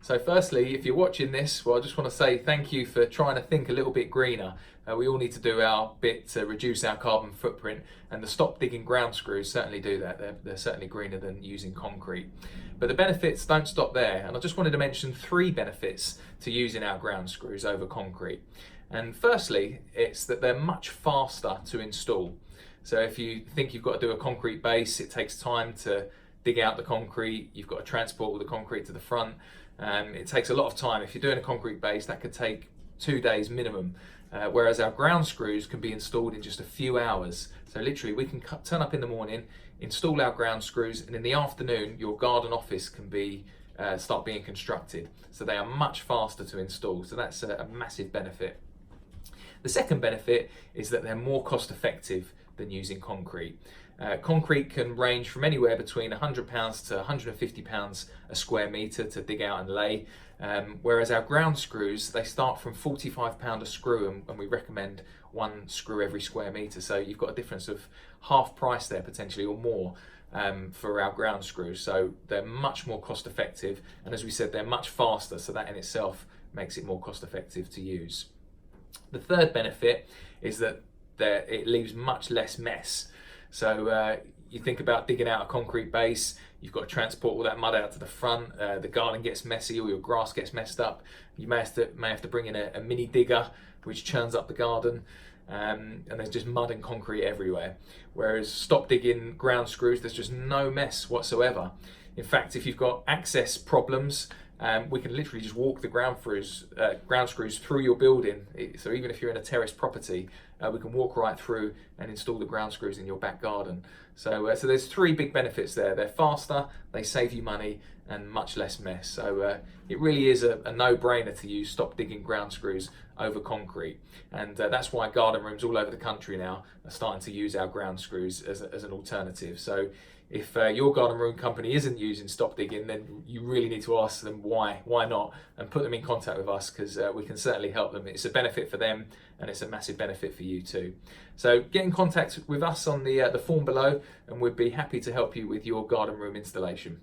So firstly, if you're watching this, well, I just want to say thank you for trying to think a little bit greener. We all need to do our bit to reduce our carbon footprint, and the stop digging ground screws certainly do that. They're certainly greener than using concrete. But the benefits don't stop there, and I just wanted to mention 3 benefits to using our ground screws over concrete. And firstly, it's that they're much faster to install. So if you think you've got to do a concrete base, it takes time to dig out the concrete, you've got to transport all the concrete to the front. It takes a lot of time. If you're doing a concrete base, that could take 2 days minimum, whereas our ground screws can be installed in just a few hours. So literally we can turn up in the morning, install our ground screws, and in the afternoon your garden office can be start being constructed. So they are much faster to install, so that's a massive benefit. The second benefit is that they're more cost effective than using concrete. Concrete can range from anywhere between £100 to £150 a square metre to dig out and lay, whereas our ground screws, they start from £45 a screw, and we recommend 1 screw every square metre. So you've got a difference of half price there potentially, or more, for our ground screws. So they're much more cost effective, and as we said, they're much faster, so that in itself makes it more cost effective to use. The third benefit is that it leaves much less mess. So you think about digging out a concrete base, you've got to transport all that mud out to the front, the garden gets messy, or your grass gets messed up. You may have to bring in a mini digger which churns up the garden, and there's just mud and concrete everywhere. Whereas stop digging ground screws, there's just no mess whatsoever. In fact, if you've got access problems, we can literally just walk the ground screws through your building. So even if you're in a terrace property, we can walk right through and install the ground screws in your back garden. So there's 3 big benefits there. They're faster, they save you money, and much less mess. So it really is a no-brainer to use stop digging ground screws over concrete. And that's why garden rooms all over the country now are starting to use our ground screws as an alternative. So if your garden room company isn't using stop digging, then you really need to ask them why not, and put them in contact with us, because we can certainly help them. It's a benefit for them, and it's a massive benefit for you too. So get in contact with us on the form below, and we'd be happy to help you with your garden room installation.